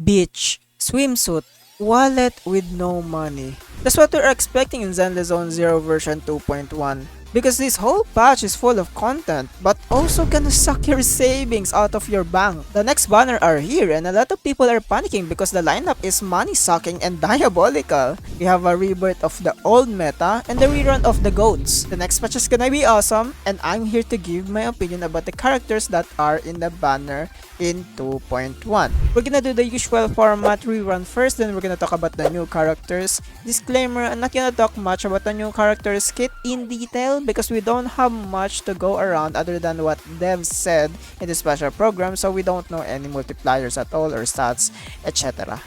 beach, swimsuit, wallet with no money. That's what we're expecting in Zenless Zone Zero version 2.1. Because this whole patch is full of content, but also gonna suck your savings out of your bank. The next banner are here and a lot of people are panicking because the lineup is money sucking and diabolical. We have a rebirth of the old meta and the rerun of the goats. The next patch is gonna be awesome and I'm here to give my opinion about the characters that are in the banner in 2.1. We're gonna do the usual format rerun first, then we're gonna talk about the new characters. Disclaimer, I'm not gonna talk much about the new characters kit in detail because we don't have much to go around other than what devs said in the special program, so we don't know any multipliers at all or stats, etc.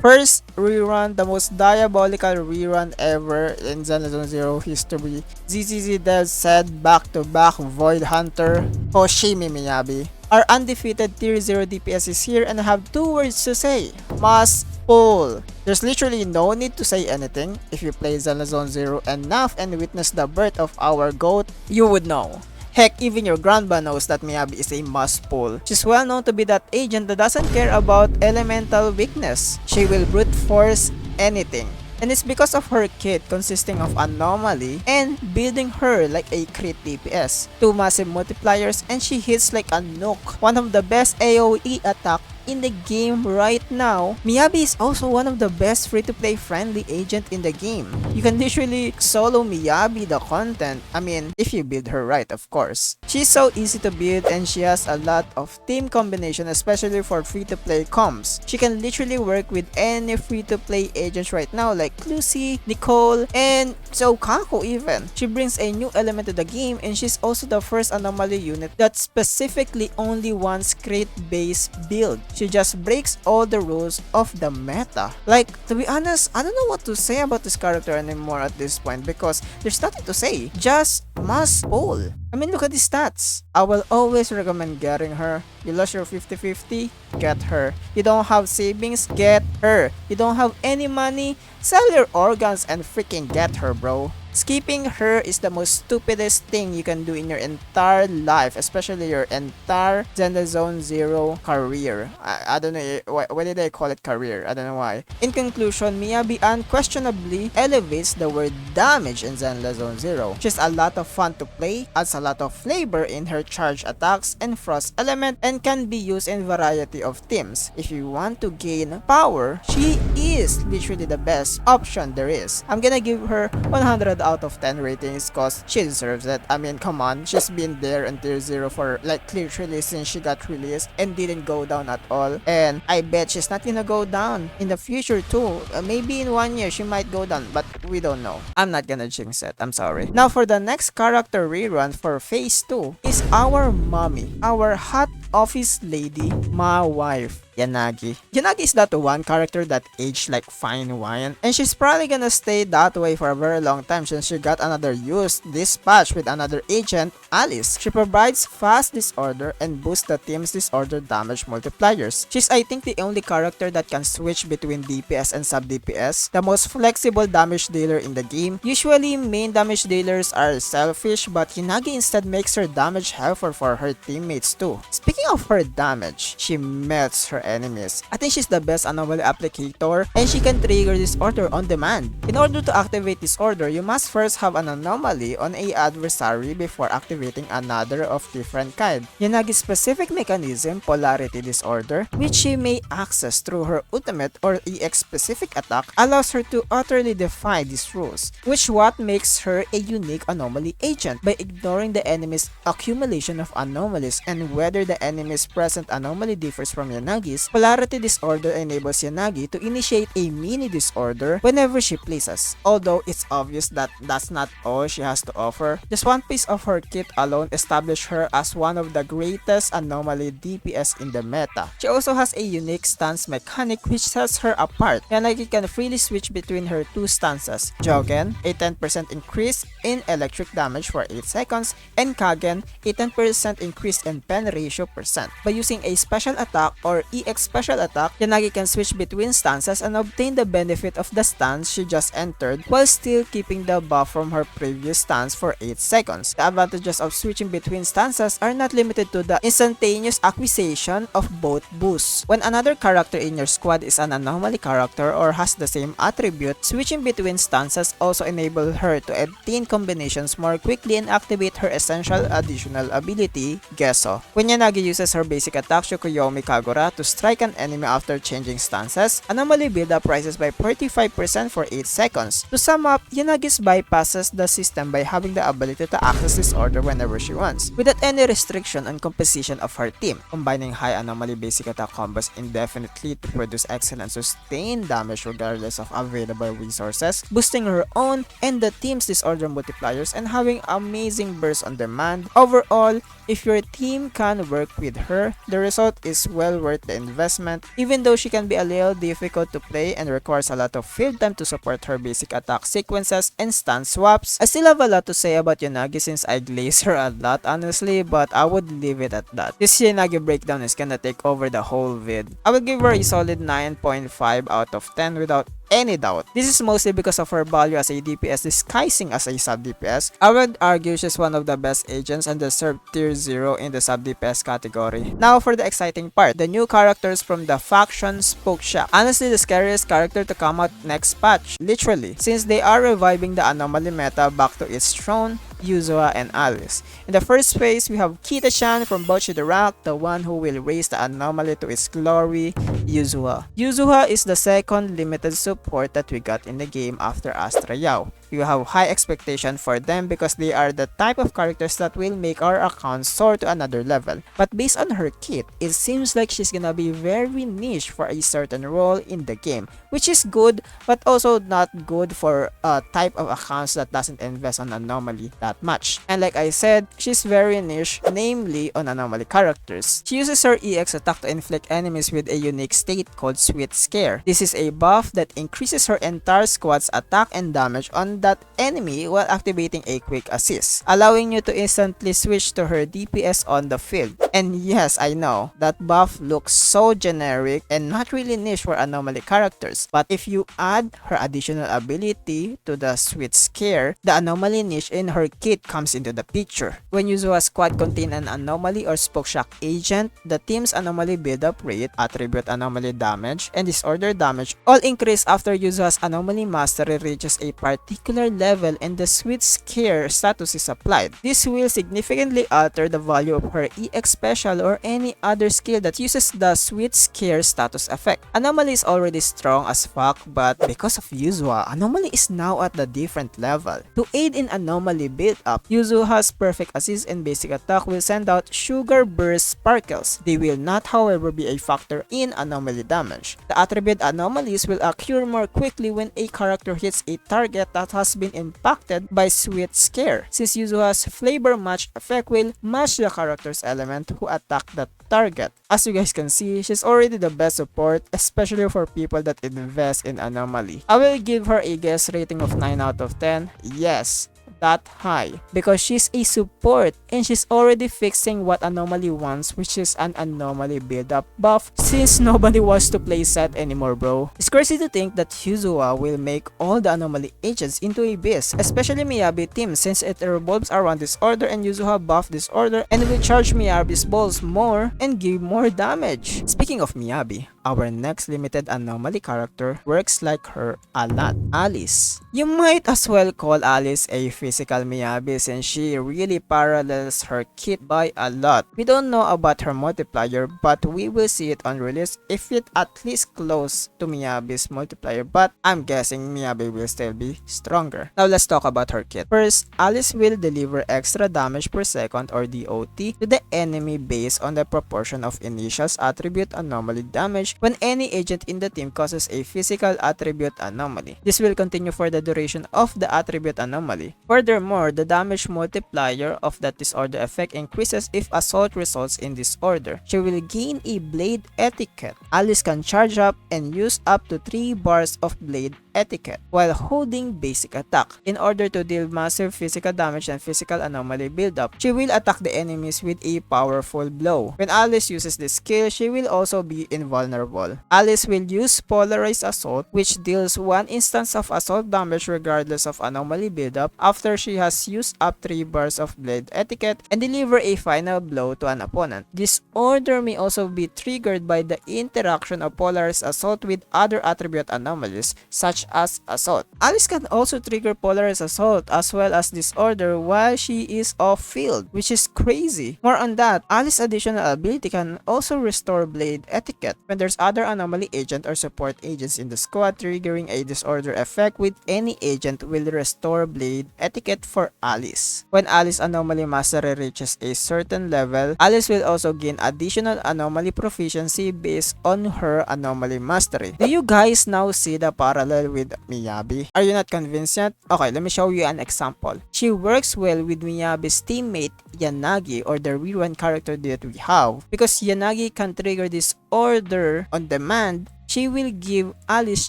First rerun, the most diabolical rerun ever in Zenless Zone Zero history. ZZZ devs said back-to-back Void Hunter Hoshimi Miyabi. Our undefeated tier 0 DPS is here and I have two words to say. Must pull. There's literally no need to say anything. If you play Zenless Zone Zero enough and witness the birth of our GOAT, you would know. Heck, even your grandma knows that Miyabi is a must pull. She's well known to be that agent that doesn't care about elemental weakness. She will brute force anything. And it's because of her kit consisting of Anomaly and building her like a crit DPS. Two massive multipliers and she hits like a nuke. One of the best AoE attack in the game right now. Miyabi is also one of the best free-to-play friendly agent in the game. You can literally solo Miyabi the content. I mean, if you build her right, of course. She's so easy to build and she has a lot of team combination, especially for free-to-play comps. She can literally work with any free-to-play agents right now like Lucy, Nicole, and so Kako even. She brings a new element to the game and she's also the first Anomaly unit that specifically only wants crate-based build. She just breaks all the rules of the meta. Like, to be honest, I don't know what to say about this character anymore at this point because there's nothing to say. Just must pull. I mean, look at the stats. I will always recommend getting her. You lost your 50-50, get her. You don't have savings, get her. You don't have any money, sell your organs and freaking get her, bro. Skipping her is the most stupidest thing you can do in your entire life, especially your entire Zenless Zone Zero career. I don't know, why did I call it career? I don't know why. In conclusion, Miyabi unquestionably elevates the word damage in Zenless Zone Zero. She's a lot of fun to play, adds a lot of flavor in her charge attacks and frost element, and can be used in variety of teams. If you want to gain power, she is literally the best option there is. I'm gonna give her 100 out of 10 ratings cause she deserves it. I mean, come on, she's been there in tier 0 for like literally since she got released and didn't go down at all, and I bet she's not gonna go down in the future too. Maybe in 1 year she might go down, but we don't know. I'm not gonna jinx it, I'm sorry. Now for the next character rerun for phase 2 is our mommy, our hot office lady, my wife, Yanagi. Yanagi is that one character that aged like fine wine, and she's probably gonna stay that way for a very long time since she got another use this patch with another agent, Alice. She provides fast disorder and boosts the team's disorder damage multipliers. She's I think the only character that can switch between DPS and sub DPS, the most flexible damage dealer in the game. Usually main damage dealers are selfish, but Yanagi instead makes her damage helpful for her teammates too. Speaking of her damage, she melts her enemies. I think she's the best anomaly applicator and she can trigger disorder on demand. In order to activate disorder, you must first have an anomaly on a adversary before activating another of different kind. Yanagi's specific mechanism, polarity disorder, which she may access through her ultimate or EX specific attack, allows her to utterly defy these rules, which what makes her a unique anomaly agent. By ignoring the enemy's accumulation of anomalies and whether the enemy's present anomaly differs from Yanagi's, polarity disorder enables Yanagi to initiate a mini disorder whenever she pleases. Although it's obvious that that's not all she has to offer, just one piece of her kit alone established her as one of the greatest anomaly DPS in the meta. She also has a unique stance mechanic which sets her apart. Yanagi can freely switch between her two stances, Jogen, a 10% increase in electric damage for 8 seconds, and Kagen, a 10% increase in pen ratio percent. By using a special attack or EX special attack, Yanagi can switch between stances and obtain the benefit of the stance she just entered while still keeping the buff from her previous stance for 8 seconds. The advantages of switching between stances are not limited to the instantaneous acquisition of both boosts. When another character in your squad is an anomaly character or has the same attribute, switching between stances also enables her to obtain combinations more quickly and activate her essential additional ability, Gesso. When Yanagi uses her basic attack Shukuyomi Kagura to strike an enemy after changing stances, anomaly build-up rises by 45% for 8 seconds. To sum up, Yanagi bypasses the system by having the ability to access this order whenever she wants, without any restriction on composition of her team, combining high anomaly basic attack combos indefinitely to produce excellent sustained damage regardless of available resources, boosting her own and the team's disorder multipliers, and having amazing bursts on demand. Overall, if your team can work with her, the result is well worth the investment. Even though she can be a little difficult to play and requires a lot of field time to support her basic attack sequences and stance swaps, I still have a lot to say about Yanagi since I glaze her a lot honestly, but I would leave it at that. This Yanagi breakdown is gonna take over the whole vid. I will give her a solid 9.5 out of 10 without any doubt. This is mostly because of her value as a DPS disguising as a sub DPS. I would argue she's one of the best agents and deserves tier 0 in the sub DPS category. Now for the exciting part, the new characters from the faction Spoke Shack. Honestly, the scariest character to come out next patch, literally, since they are reviving the anomaly meta back to its throne, Yuzuha and Alice. In the first phase, we have Kita-chan from Bocchi the Rock, the one who will raise the anomaly to its glory, Yuzuha. Yuzuha is the second limited support that we got in the game after Astra Yao. We have high expectation for them because they are the type of characters that will make our account soar to another level. But based on her kit, it seems like she's gonna be very niche for a certain role in the game, which is good but also not good for a type of accounts that doesn't invest on anomaly that much. And like I said, she's very niche, namely on anomaly characters. She uses her EX attack to inflict enemies with a unique state called Sweet Scare. This is a buff that increases her entire squad's attack and damage on that enemy while activating a quick assist, allowing you to instantly switch to her DPS on the field. And yes, I know, that buff looks so generic and not really niche for anomaly characters, but if you add her additional ability to the Sweet Scare, the anomaly niche in her kit comes into the picture. When Yuzuha's squad contain an anomaly or Spoke Shack agent, the team's anomaly build-up rate, attribute anomaly damage, and disorder damage all increase after Yuzuha's anomaly mastery reaches a particular level and the Sweet Scare status is applied. This will significantly alter the value of her EX special or any other skill that uses the Sweet Scare status effect. Anomaly is already strong as fuck, but because of Yuzuha, Anomaly is now at the different level. To aid in Anomaly build-up, Yuzuha's perfect assist and basic attack will send out Sugar Burst Sparkles. They will not, however, be a factor in Anomaly damage. The attribute anomalies will occur more quickly when a character hits a target that has been impacted by Sweet Scare, since Yuzuha's flavor match effect will match the character's element who attack the target. As you guys can see, she's already the best support, especially for people that invest in Anomaly. I will give her a guess rating of 9 out of 10. Yes, that high, because she's a support and she's already fixing what Anomaly wants, which is an Anomaly build-up buff, since nobody wants to play set anymore, bro. It's crazy to think that Yuzuha will make all the Anomaly agents into a beast, especially Miyabi team, since it revolves around disorder and Yuzuha buff disorder and will charge Miyabi's balls more and give more damage. Speaking of Miyabi, our next limited Anomaly character works like her a lot, Alice. You might as well call Alice a physical Miyabi since she really parallels her kit by a lot. We don't know about her multiplier, but we will see it on release if it at least close to Miyabi's multiplier, but I'm guessing Miyabi will still be stronger. Now let's talk about her kit. First, Alice will deliver extra damage per second or DOT to the enemy based on the proportion of initial's attribute anomaly damage when any agent in the team causes a physical attribute anomaly. This will continue for the duration of the attribute anomaly. For Furthermore, the damage multiplier of that disorder effect increases if assault results in disorder. She will gain a blade etiquette. Alice can charge up and use up to 3 bars of blade etiquette while holding basic attack. In order to deal massive physical damage and physical anomaly buildup, she will attack the enemies with a powerful blow. When Alice uses this skill, she will also be invulnerable. Alice will use Polarized Assault, which deals 1 instance of assault damage regardless of anomaly buildup after she has used up 3 bars of blade etiquette and deliver a final blow to an opponent. This order may also be triggered by the interaction of Polarized Assault with other attribute anomalies such as Assault. Alice can also trigger Polarized Assault as well as Disorder while she is off field, which is crazy. More on that, Alice's additional ability can also restore blade etiquette when there's other anomaly agent or support agents in the squad. Triggering a disorder effect with any agent will restore blade etiquette for Alice. When Alice anomaly mastery reaches a certain level, Alice will also gain additional anomaly proficiency based on her anomaly mastery. Do you guys now see the parallel with Miyabi? Are you not convinced yet? Okay, let me show you an example. She works well with Miyabi's teammate Yanagi, or the rerun character that we have, because Yanagi can trigger this order on demand. She will give Alice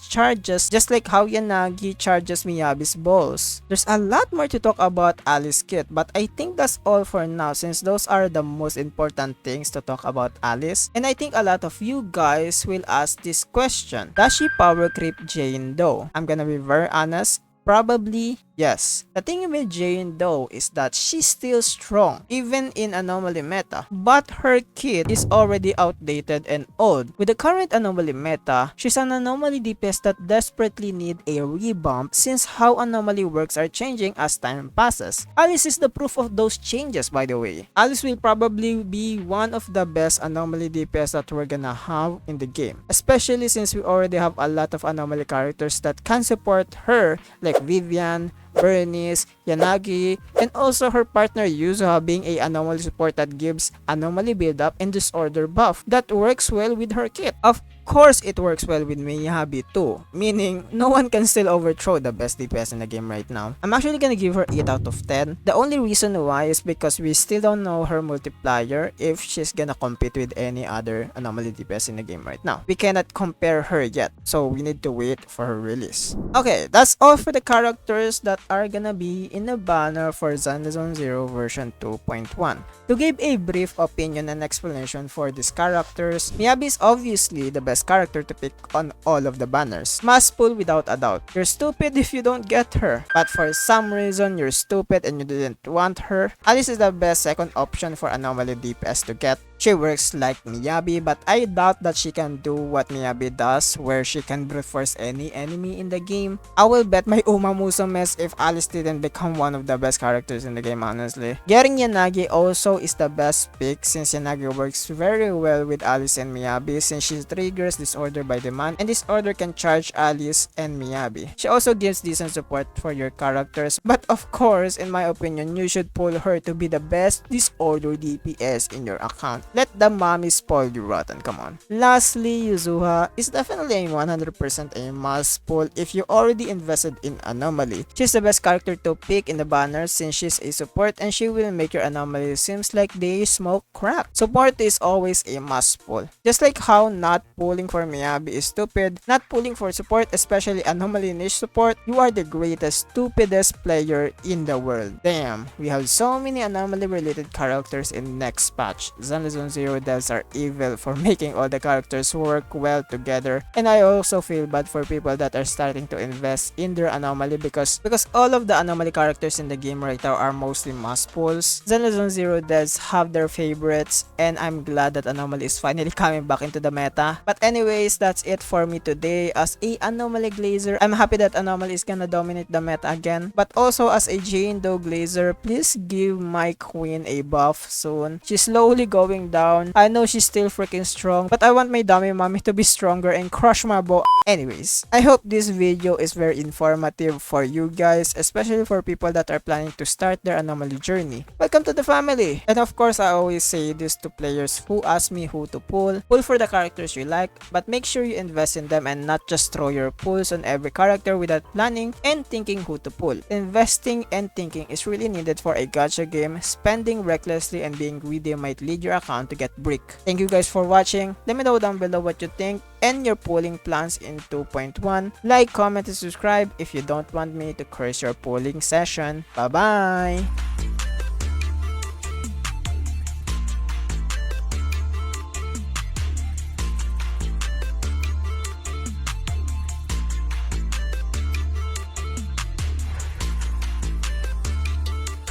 charges just like how Yanagi charges Miyabi's balls. There's a lot more to talk about Alice's kit, but I think that's all for now since those are the most important things to talk about Alice. And I think a lot of you guys will ask this question: does she power creep Jane though? I'm gonna be very honest. Probably yes. The thing with Jane though is that she's still strong even in anomaly meta, but her kit is already outdated and old. With the current anomaly meta, she's an anomaly DPS that desperately need a revamp since how anomaly works are changing as time passes. Alice is the proof of those changes, by the way. Alice will probably be one of the best anomaly DPS that we're gonna have in the game, especially since we already have a lot of anomaly characters that can support her, like Vivian, Bernice, Yanagi, and also her partner Yuzuha being a anomaly support that gives anomaly buildup and disorder buff that works well with her kit. Of course, it works well with Miyabi too, meaning no one can still overthrow the best DPS in the game right now. I'm actually gonna give her 8 out of 10. The only reason why is because we still don't know her multiplier if she's gonna compete with any other anomaly DPS in the game right now. We cannot compare her yet, so we need to wait for her release. Okay, that's all for the characters that are gonna be in the banner for Zenless Zone Zero version 2.1. To give a brief opinion and explanation for these characters, Miyabi is obviously the best character to pick on all of the banners. Must pull without a doubt. You're stupid if you don't get her, but for some reason you're stupid and you didn't want her. Alice is the best second option for anomaly DPS to get. She works like Miyabi, but I doubt that she can do what Miyabi does, where she can brute force any enemy in the game. I will bet my Umamuso mess if Alice didn't become one of the best characters in the game, honestly. Getting Yanagi also is the best pick since Yanagi works very well with Alice and Miyabi since she triggers Disorder by demand, and Disorder can charge Alice and Miyabi. She also gives decent support for your characters, but of course, in my opinion, you should pull her to be the best Disorder DPS in your account. Let the mommy spoil you rotten, come on. Lastly, Yuzuha is definitely a 100% a must pull if you already invested in Anomaly. She's the best character to pick in the banner since she's a support and she will make your Anomaly seems like they smoke crack. Support is always a must pull. Just like how not pulling for Miyabi is stupid, not pulling for support, especially Anomaly niche support, you are the greatest, stupidest player in the world. Damn, we have so many Anomaly related characters in next patch. Zenless Zone Zero devs are evil for making all the characters work well together, and I also feel bad for people that are starting to invest in their Anomaly because all of the Anomaly characters in the game right now are mostly must pulls. Zenless Zone Zero devs have their favorites, and I'm glad that Anomaly is finally coming back into the meta. But anyways, that's it for me today. As a Anomaly Glazer, I'm happy that Anomaly is gonna dominate the meta again. But also as a Jane Doe Glazer, please give my queen a buff soon. She's slowly going going down. I know she's still freaking strong, but I want my dummy mommy to be stronger and crush my ball. Anyways, I hope this video is very informative for you guys, especially for people that are planning to start their anomaly journey. Welcome to the family! And of course, I always say this to players who ask me who to pull. Pull for the characters you like, but make sure you invest in them and not just throw your pulls on every character without planning and thinking who to pull. Investing and thinking is really needed for a gacha game. Spending recklessly and being greedy might lead your account to get brick. Thank you guys for watching. Let me know down below what you think and your pulling plans in 2.1. Like, comment, and subscribe if you don't want me to curse your pulling session. Bye bye!